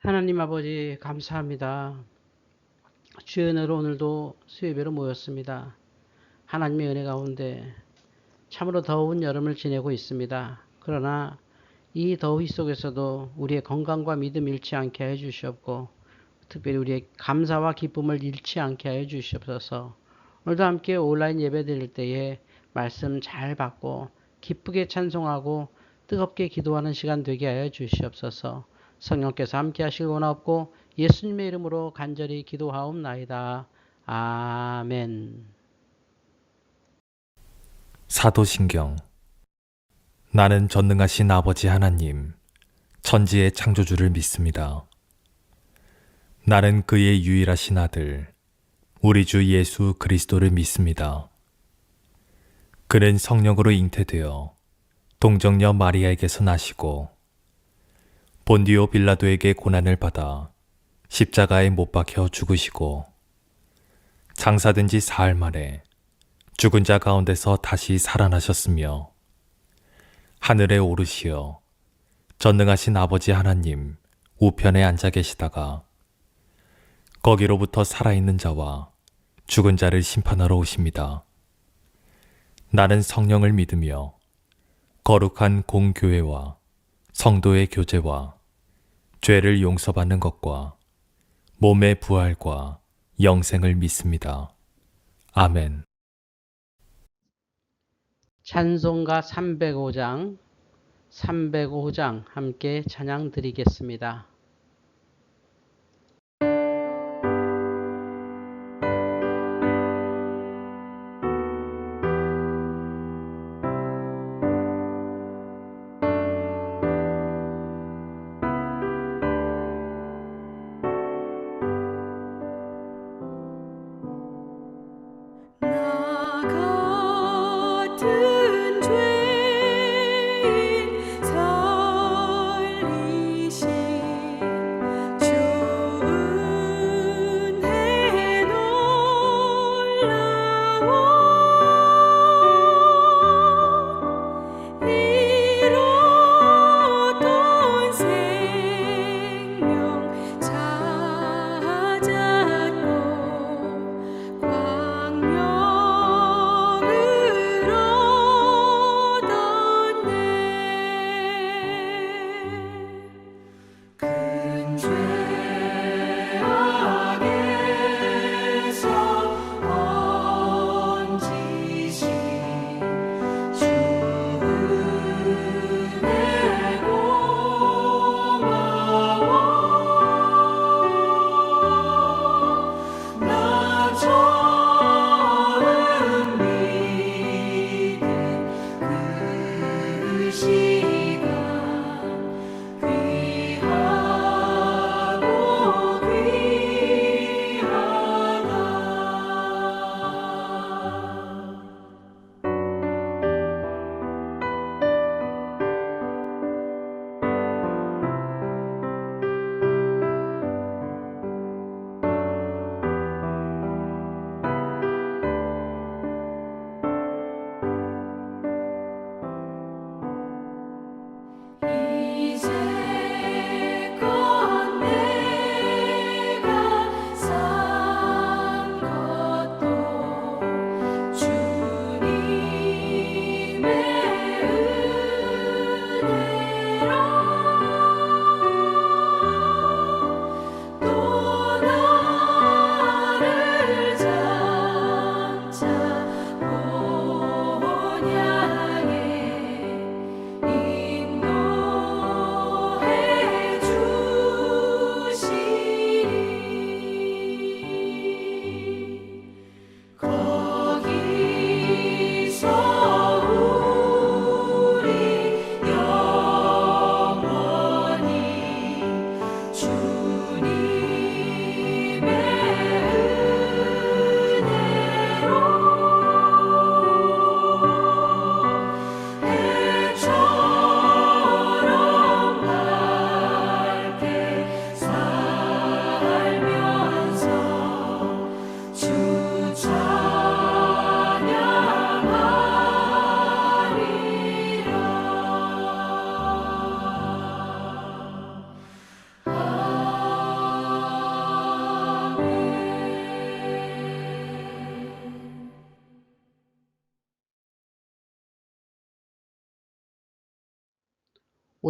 하나님 아버지 감사합니다. 주의 은혜로 오늘도 수요예배로 모였습니다. 하나님의 은혜 가운데 참으로 더운 여름을 지내고 있습니다. 그러나 이 더위 속에서도 우리의 건강과 믿음 잃지 않게 하여 주시옵고 특별히 우리의 감사와 기쁨을 잃지 않게 하여 주시옵소서. 오늘도 함께 온라인 예배 드릴 때에 말씀 잘 받고 기쁘게 찬송하고 뜨겁게 기도하는 시간 되게 하여 주시옵소서. 성령께서 함께 하시길 원하옵고 예수님의 이름으로 간절히 기도하옵나이다. 아멘. 사도신경. 나는 전능하신 아버지 하나님, 천지의 창조주를 믿습니다. 나는 그의 유일하신 아들, 우리 주 예수 그리스도를 믿습니다. 그는 성령으로 잉태되어 동정녀 마리아에게서 나시고 본디오 빌라도에게 고난을 받아 십자가에 못 박혀 죽으시고 장사된 지 사흘 만에 죽은 자 가운데서 다시 살아나셨으며 하늘에 오르시어 전능하신 아버지 하나님 우편에 앉아 계시다가 거기로부터 살아있는 자와 죽은 자를 심판하러 오십니다. 나는 성령을 믿으며 거룩한 공교회와 성도의 교제와 죄를 용서받는 것과 몸의 부활과 영생을 믿습니다. 아멘. 찬송가 305장 함께 찬양 드리겠습니다. 나 같은 죄인 살리신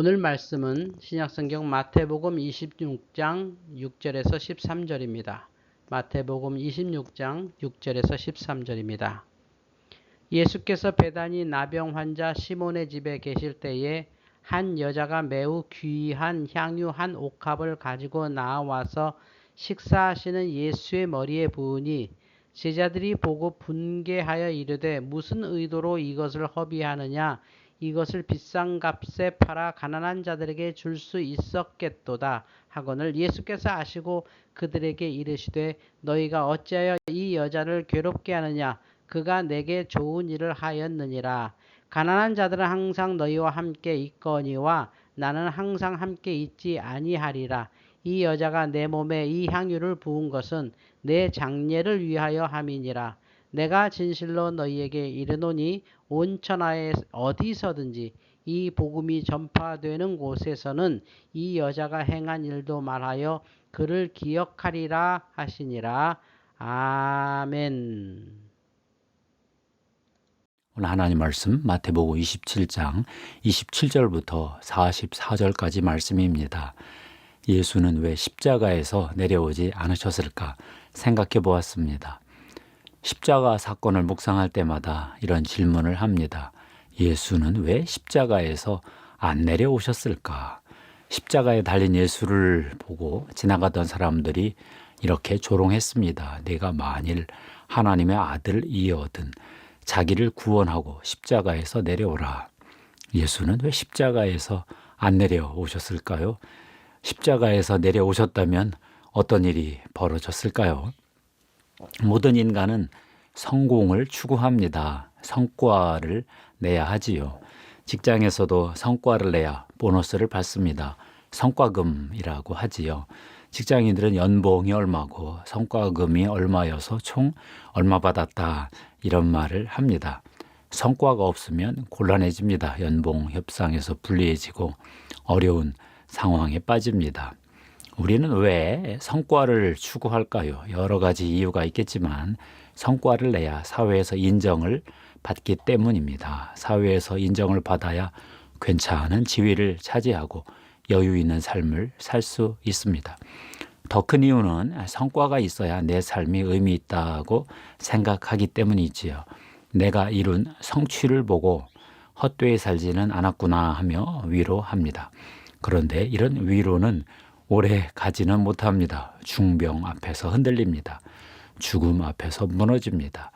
오늘 말씀은 신약성경 마태복음 26장 6절에서 13절입니다. 마태복음 26장 6절에서 13절입니다. 예수께서 베다니 나병 환자 시몬의 집에 계실 때에 한 여자가 매우 귀한 향유 한 옥합을 가지고 나와서 식사하시는 예수의 머리에 부으니 제자들이 보고 분개하여 이르되 무슨 의도로 이것을 허비하느냐 이것을 비싼 값에 팔아 가난한 자들에게 줄 수 있었겠도다 하거늘 예수께서 아시고 그들에게 이르시되 너희가 어찌하여 이 여자를 괴롭게 하느냐 그가 내게 좋은 일을 하였느니라. 가난한 자들은 항상 너희와 함께 있거니와 나는 항상 함께 있지 아니하리라. 이 여자가 내 몸에 이 향유를 부은 것은 내 장례를 위하여 함이니라. 내가 진실로 너희에게 이르노니 온 천하에 어디서든지 이 복음이 전파되는 곳에서는 이 여자가 행한 일도 말하여 그를 기억하리라 하시니라. 아멘. 오늘 하나님 말씀 마태복음 27장 27절부터 44절까지 말씀입니다. 예수는 왜 십자가에서 내려오지 않으셨을까 생각해 보았습니다. 십자가 사건을 묵상할 때마다 이런 질문을 합니다. 예수는 왜 십자가에서 안 내려오셨을까? 십자가에 달린 예수를 보고 지나가던 사람들이 이렇게 조롱했습니다. 내가 만일 하나님의 아들이어든 자기를 구원하고 십자가에서 내려오라. 예수는 왜 십자가에서 안 내려오셨을까요? 십자가에서 내려오셨다면 어떤 일이 벌어졌을까요? 모든 인간은 성공을 추구합니다. 성과를 내야 하지요. 직장에서도 성과를 내야 보너스를 받습니다. 성과금이라고 하지요. 직장인들은 연봉이 얼마고 성과금이 얼마여서 총 얼마 받았다 이런 말을 합니다. 성과가 없으면 곤란해집니다. 연봉 협상에서 불리해지고 어려운 상황에 빠집니다. 우리는 왜 성과를 추구할까요? 여러 가지 이유가 있겠지만 성과를 내야 사회에서 인정을 받기 때문입니다. 사회에서 인정을 받아야 괜찮은 지위를 차지하고 여유 있는 삶을 살 수 있습니다. 더 큰 이유는 성과가 있어야 내 삶이 의미 있다고 생각하기 때문이지요. 내가 이룬 성취를 보고 헛되이 살지는 않았구나 하며 위로합니다. 그런데 이런 위로는 오래 가지는 못합니다. 중병 앞에서 흔들립니다. 죽음 앞에서 무너집니다.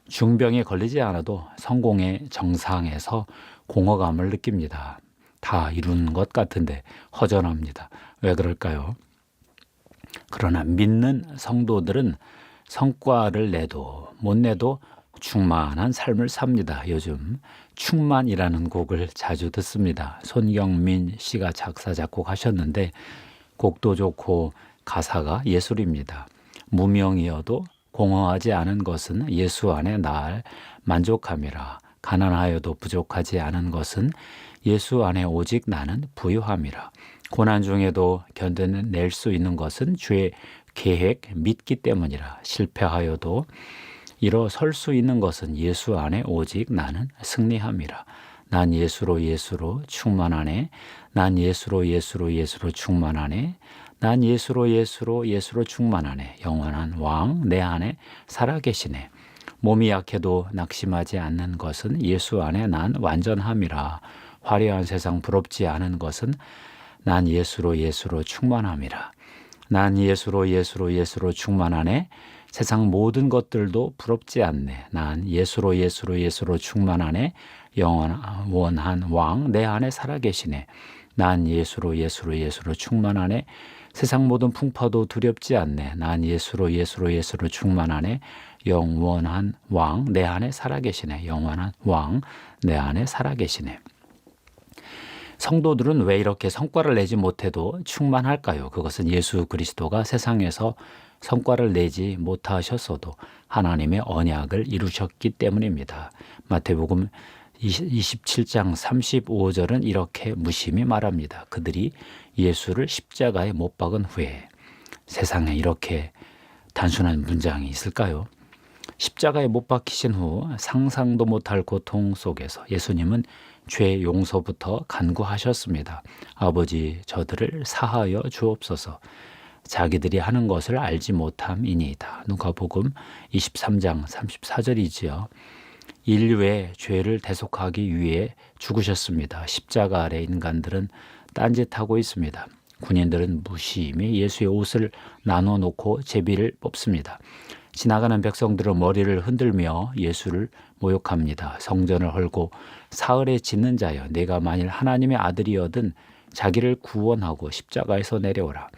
중병에 걸리지 않아도 성공의 정상에서 공허감을 느낍니다. 다 이룬 것 같은데 허전합니다. 왜 그럴까요? 그러나 믿는 성도들은 성과를 내도 못 내도 충만한 삶을 삽니다. 요즘 충만이라는 곡을 자주 듣습니다. 손경민 씨가 작사 작곡하셨는데 곡도 좋고 가사가 예술입니다. 무명이어도 공허하지 않은 것은 예수 안에 날 만족함이라. 가난하여도 부족하지 않은 것은 예수 안에 오직 나는 부유함이라. 고난 중에도 견뎌낼 수 있는 것은 주의 계획 믿기 때문이라. 실패하여도 일어설 수 있는 것은 예수 안에 오직 나는 승리함이라. 난 예수로 충만하네. 난 예수로 충만하네. 난 예수로 충만하네. 영원한 왕 내 안에 살아계시네. 몸이 약해도 낙심하지 않는 것은 예수 안에 난 완전함이라. 화려한 세상 부럽지 않은 것은 난 예수로 충만함이라. 난 예수로 충만하네. 세상 모든 것들도 부럽지 않네. 난 예수로 충만하네. 영원한 왕 내 안에 살아계시네. 난 예수로 충만하네. 세상 모든 풍파도 두렵지 않네. 난 예수로 충만하네. 영원한 왕 내 안에 살아계시네. 영원한 왕 내 안에 살아계시네. 성도들은 왜 이렇게 성과를 내지 못해도 충만할까요? 그것은 예수 그리스도가 세상에서 성과를 내지 못하셨어도 하나님의 언약을 이루셨기 때문입니다. 마태복음 27장 35절은 이렇게 무심히 말합니다. 그들이 예수를 십자가에 못 박은 후에. 세상에 이렇게 단순한 문장이 있을까요? 십자가에 못 박히신 후 상상도 못할 고통 속에서 예수님은 죄 용서부터 간구하셨습니다. 아버지, 저들을 사하여 주옵소서. 자기들이 하는 것을 알지 못함이니이다. 누가복음 23장 34절이지요. 인류의 죄를 대속하기 위해 죽으셨습니다. 십자가 아래 인간들은 딴짓하고 있습니다. 군인들은 무심히 예수의 옷을 나눠 놓고 제비를 뽑습니다. 지나가는 백성들은 머리를 흔들며 예수를 모욕합니다. 성전을 헐고 사흘에 짓는 자여, 내가 만일 하나님의 아들이어든 자기를 구원하고 십자가에서 내려오라.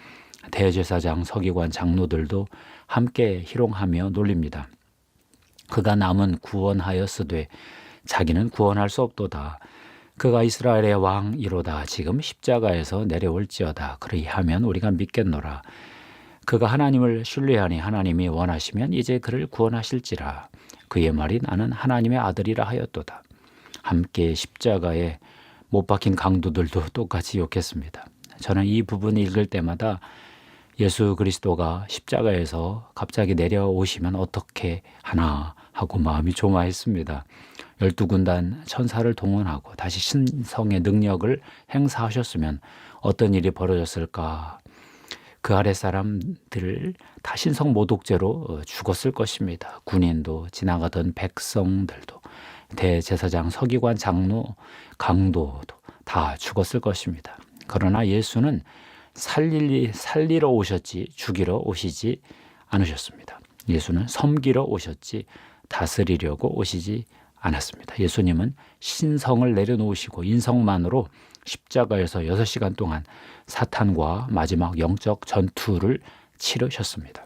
대제사장, 서기관, 장로들도 함께 희롱하며 놀립니다. 그가 남은 구원하였으되 자기는 구원할 수 없도다. 그가 이스라엘의 왕이로다. 지금 십자가에서 내려올지어다. 그리하면 우리가 믿겠노라. 그가 하나님을 신뢰하니 하나님이 원하시면 이제 그를 구원하실지라. 그의 말이 나는 하나님의 아들이라 하였도다. 함께 십자가에 못 박힌 강도들도 똑같이 욕했습니다. 저는 이 부분 읽을 때마다 예수 그리스도가 십자가에서 갑자기 내려오시면 어떻게 하나 하고 마음이 조마했습니다. 12군단 천사를 동원하고 다시 신성의 능력을 행사하셨으면 어떤 일이 벌어졌을까? 그 아래 사람들을 다 신성 모독죄로 죽었을 것입니다. 군인도 지나가던 백성들도 대제사장, 서기관, 장로, 강도도 다 죽었을 것입니다. 그러나 예수는 살리러 오셨지 죽이러 오시지 않으셨습니다. 예수는 섬기러 오셨지 다스리려고 오시지 않았습니다. 예수님은 신성을 내려놓으시고 인성만으로 십자가에서 6시간 동안 사탄과 마지막 영적 전투를 치르셨습니다.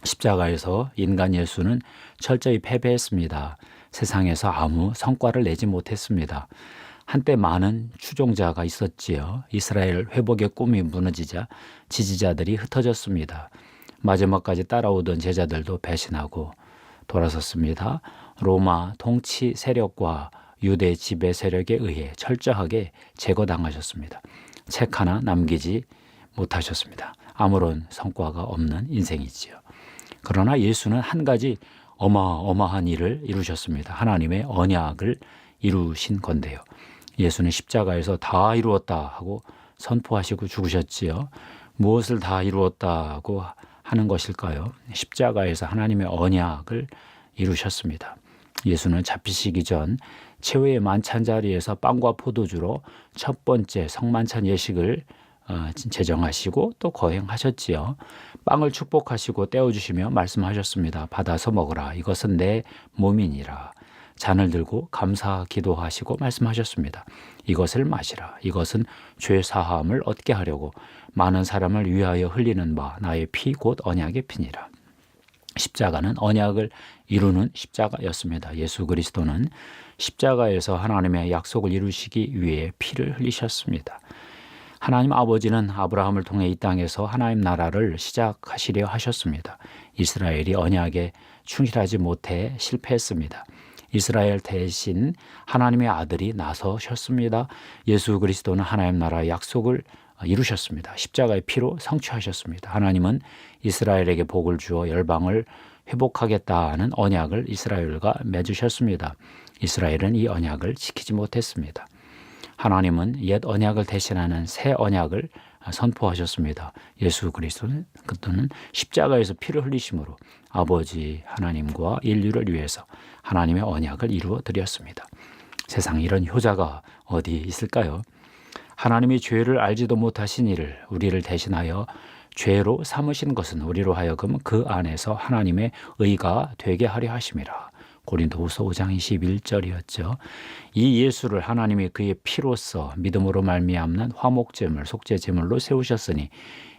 십자가에서 인간 예수는 철저히 패배했습니다. 세상에서 아무 성과를 내지 못했습니다. 한때 많은 추종자가 있었지요. 이스라엘 회복의 꿈이 무너지자 지지자들이 흩어졌습니다. 마지막까지 따라오던 제자들도 배신하고 돌아섰습니다. 로마 통치 세력과 유대 지배 세력에 의해 철저하게 제거당하셨습니다. 책 하나 남기지 못하셨습니다. 아무런 성과가 없는 인생이지요. 그러나 예수는 한 가지 어마어마한 일을 이루셨습니다. 하나님의 언약을 이루신 건데요. 예수는 십자가에서 다 이루었다 하고 선포하시고 죽으셨지요. 무엇을 다 이루었다고 하는 것일까요? 십자가에서 하나님의 언약을 이루셨습니다. 예수는 잡히시기 전 최후의 만찬 자리에서 빵과 포도주로 첫 번째 성만찬 예식을 제정하시고 또 거행하셨지요. 빵을 축복하시고 떼어주시며 말씀하셨습니다. 받아서 먹으라. 이것은 내 몸이니라. 잔을 들고 감사 기도하시고 말씀하셨습니다. 이것을 마시라. 이것은 죄 사함을 얻게 하려고 많은 사람을 위하여 흘리는 바 나의 피 곧 언약의 피니라. 십자가는 언약을 이루는 십자가였습니다. 예수 그리스도는 십자가에서 하나님의 약속을 이루시기 위해 피를 흘리셨습니다. 하나님 아버지는 아브라함을 통해 이 땅에서 하나님 나라를 시작하시려 하셨습니다. 이스라엘이 언약에 충실하지 못해 실패했습니다. 이스라엘 대신 하나님의 아들이 나서셨습니다. 예수 그리스도는 하나님 나라의 약속을 이루셨습니다. 십자가의 피로 성취하셨습니다. 하나님은 이스라엘에게 복을 주어 열방을 회복하겠다는 언약을 이스라엘과 맺으셨습니다. 이스라엘은 이 언약을 지키지 못했습니다. 하나님은 옛 언약을 대신하는 새 언약을 선포하셨습니다. 예수 그리스도는 십자가에서 피를 흘리심으로 아버지 하나님과 인류를 위해서 하나님의 언약을 이루어 드렸습니다. 세상에 이런 효자가 어디 있을까요? 하나님이 죄를 알지도 못하신 이를 우리를 대신하여 죄로 삼으신 것은 우리로 하여금 그 안에서 하나님의 의가 되게 하려 하심이라. 고린도후서 5장 21절이었죠. 이 예수를 하나님이 그의 피로써 믿음으로 말미암는 화목제물 속죄제물로 세우셨으니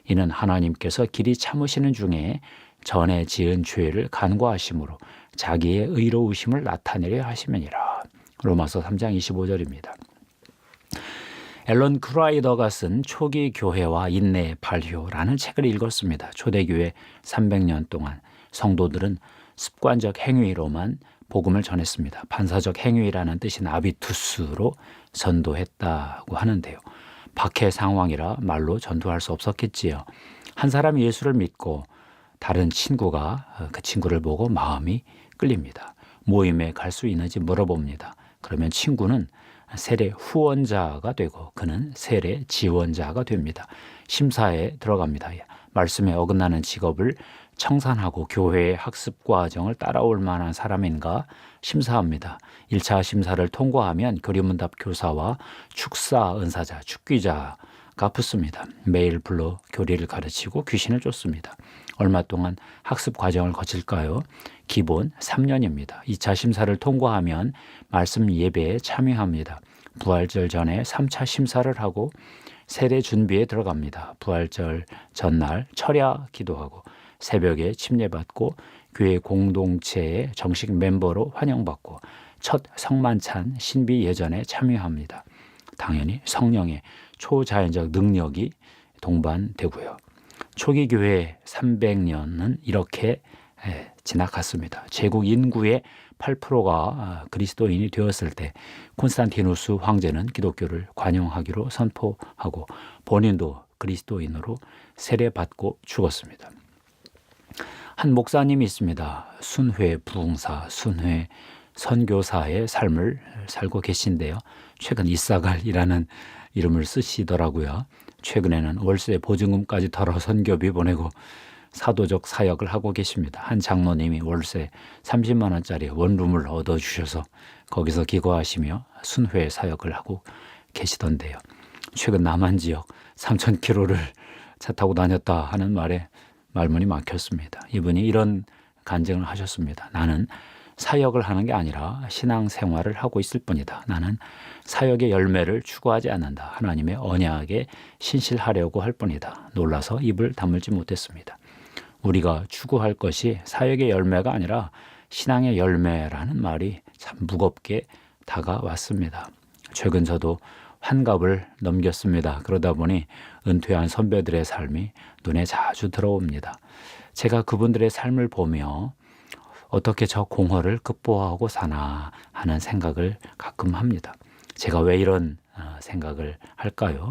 이는 하나님께서 길이 참으시는 중에 전에 지은 죄를 간과하심으로 자기의 의로우심을 나타내려 하심이니라. 로마서 3장 25절입니다. 앨런 크라이더가 쓴 초기 교회와 인내의 발효라는 책을 읽었습니다. 초대교회 300년 동안 성도들은 습관적 행위로만 복음을 전했습니다. 반사적 행위라는 뜻인 아비투스로 전도했다고 하는데요. 박해 상황이라 말로 전도할 수 없었겠지요. 한 사람이 예수를 믿고 다른 친구가 그 친구를 보고 마음이 끌립니다. 모임에 갈 수 있는지 물어봅니다. 그러면 친구는 세례 후원자가 되고 그는 세례 지원자가 됩니다. 심사에 들어갑니다. 말씀에 어긋나는 직업을 청산하고 교회의 학습 과정을 따라올 만한 사람인가 심사합니다. 1차 심사를 통과하면 교리문답 교사와 축사 은사자, 축귀자가 붙습니다. 매일 불러 교리를 가르치고 귀신을 쫓습니다. 얼마 동안 학습 과정을 거칠까요? 기본 3년입니다. 2차 심사를 통과하면 말씀 예배에 참여합니다. 부활절 전에 3차 심사를 하고 세례 준비에 들어갑니다. 부활절 전날 철야 기도하고 새벽에 침례받고 교회 공동체의 정식 멤버로 환영받고 첫 성만찬 신비 예전에 참여합니다. 당연히 성령의 초자연적 능력이 동반되고요. 초기 교회 300년은 이렇게 지나갔습니다. 제국 인구의 8%가 그리스도인이 되었을 때 콘스탄티누스 황제는 기독교를 관용하기로 선포하고 본인도 그리스도인으로 세례받고 죽었습니다. 한 목사님이 있습니다. 순회 부흥사, 순회 선교사의 삶을 살고 계신데요. 최근 이사갈이라는 이름을 쓰시더라고요. 최근에는 월세 보증금까지 덜어 선교비 보내고 사도적 사역을 하고 계십니다. 한 장로님이 월세 30만 원짜리 원룸을 얻어주셔서 거기서 기거하시며 순회 사역을 하고 계시던데요. 최근 남한 지역 3,000km를 차 타고 다녔다 하는 말에 말문이 막혔습니다. 이분이 이런 간증을 하셨습니다. 나는 사역을 하는 게 아니라 신앙생활을 하고 있을 뿐이다. 나는 사역의 열매를 추구하지 않는다. 하나님의 언약에 신실하려고 할 뿐이다. 놀라서 입을 다물지 못했습니다. 우리가 추구할 것이 사역의 열매가 아니라 신앙의 열매라는 말이 참 무겁게 다가왔습니다. 최근 저도 환갑을 넘겼습니다. 그러다 보니 은퇴한 선배들의 삶이 눈에 자주 들어옵니다. 제가 그분들의 삶을 보며 어떻게 저 공허를 극복하고 사나 하는 생각을 가끔 합니다. 제가 왜 이런 생각을 할까요?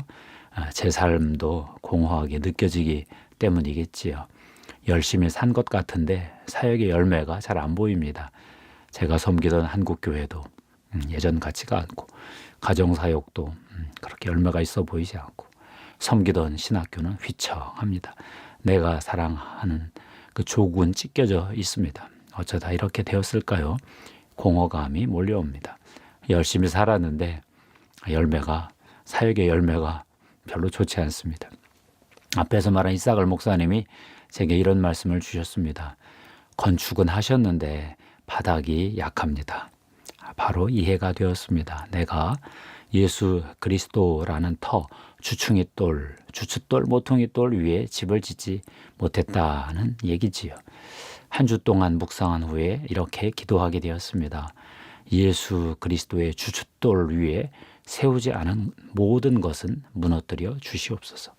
제 삶도 공허하게 느껴지기 때문이겠지요. 열심히 산 것 같은데 사역의 열매가 잘 안 보입니다. 제가 섬기던 한국교회도 예전 같지가 않고 가정사역도 그렇게 열매가 있어 보이지 않고 섬기던 신학교는 휘청합니다. 내가 사랑하는 그 조국은 찢겨져 있습니다. 어쩌다 이렇게 되었을까요? 공허감이 몰려옵니다. 열심히 살았는데 사역의 열매가 별로 좋지 않습니다. 앞에서 말한 이사갈 목사님이 제게 이런 말씀을 주셨습니다. 건축은 하셨는데 바닥이 약합니다. 바로 이해가 되었습니다. 내가 예수 그리스도라는 주춧돌, 모퉁이 돌 위에 집을 짓지 못했다는 얘기지요. 한 주 동안 묵상한 후에 이렇게 기도하게 되었습니다. 예수 그리스도의 주춧돌 위에 세우지 않은 모든 것은 무너뜨려 주시옵소서.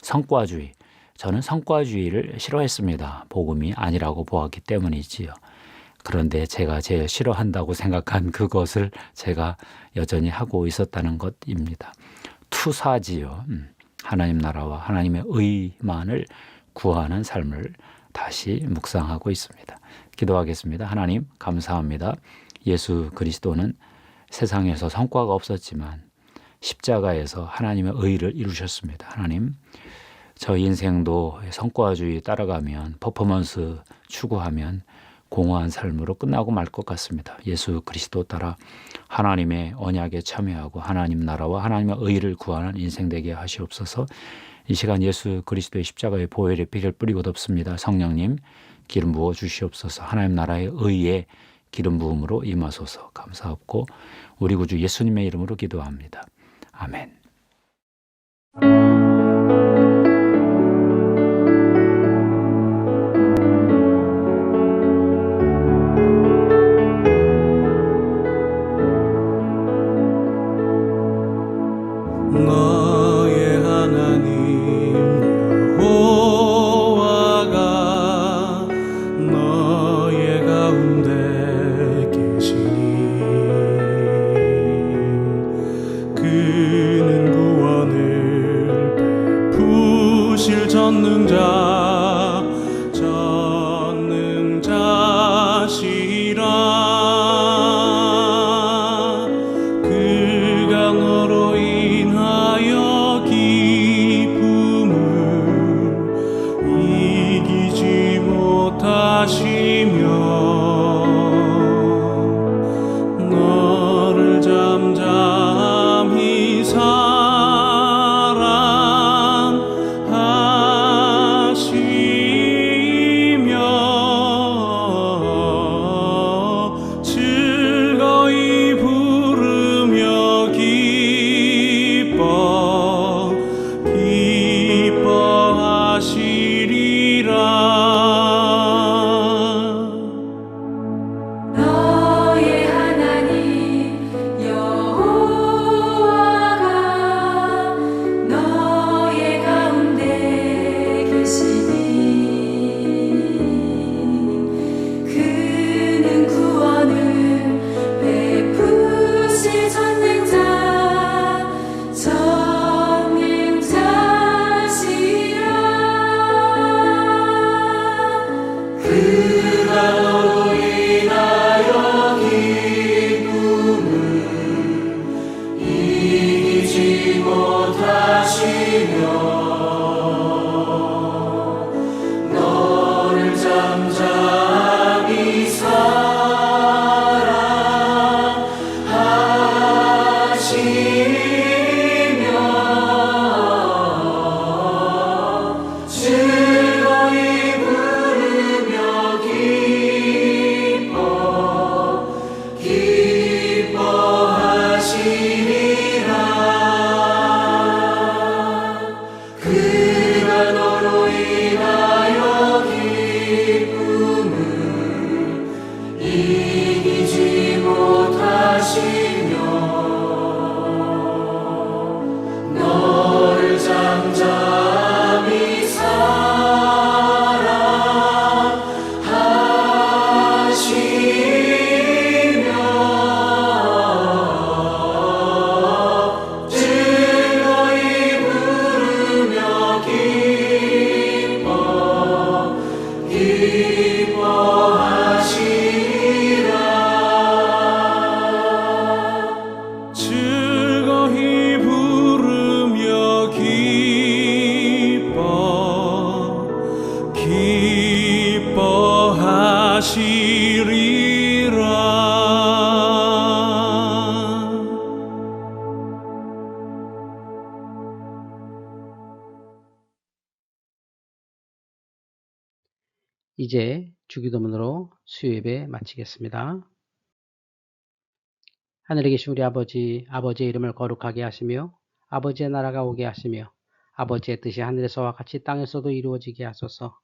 성과주의, 저는 성과주의를 싫어했습니다. 복음이 아니라고 보았기 때문이지요. 그런데 제가 제일 싫어한다고 생각한 그것을 제가 여전히 하고 있었다는 것입니다. 투사지요. 하나님 나라와 하나님의 의만을 구하는 삶을 다시 묵상하고 있습니다. 기도하겠습니다. 하나님 감사합니다. 예수 그리스도는 세상에서 성과가 없었지만 십자가에서 하나님의 의를 이루셨습니다. 하나님, 저 인생도 성과주의 따라가면 퍼포먼스 추구하면 공허한 삶으로 끝나고 말 것 같습니다. 예수 그리스도 따라 하나님의 언약에 참여하고 하나님 나라와 하나님의 의를 구하는 인생 되게 하시옵소서. 이 시간 예수 그리스도의 십자가의 보혈의 피를 뿌리고 덮습니다. 성령님 기름 부어 주시옵소서. 하나님 나라의 의에 기름 부음으로 임하소서. 감사하고 우리 구주 예수님의 이름으로 기도합니다. 아멘. 너의 하나님 여호와가 너의 가운데 계시니 그는 구원을 베푸실 전능자시라. 그가 이제 주기도문으로 수요예배 마치겠습니다. 하늘에 계신 우리 아버지, 아버지의 이름을 거룩하게 하시며 아버지의 나라가 오게 하시며 아버지의 뜻이 하늘에서와 같이 땅에서도 이루어지게 하소서.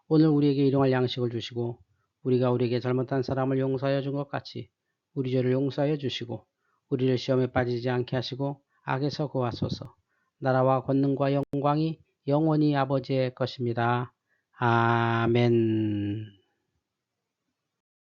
오늘 우리에게 일용할 양식을 주시고 우리가 우리에게 잘못한 사람을 용서하여 준 것 같이 우리 죄를 용서하여 주시고 우리를 시험에 빠지지 않게 하시고 악에서 구하소서. 나라와 권능과 영광이 영원히 아버지의 것입니다. 아멘.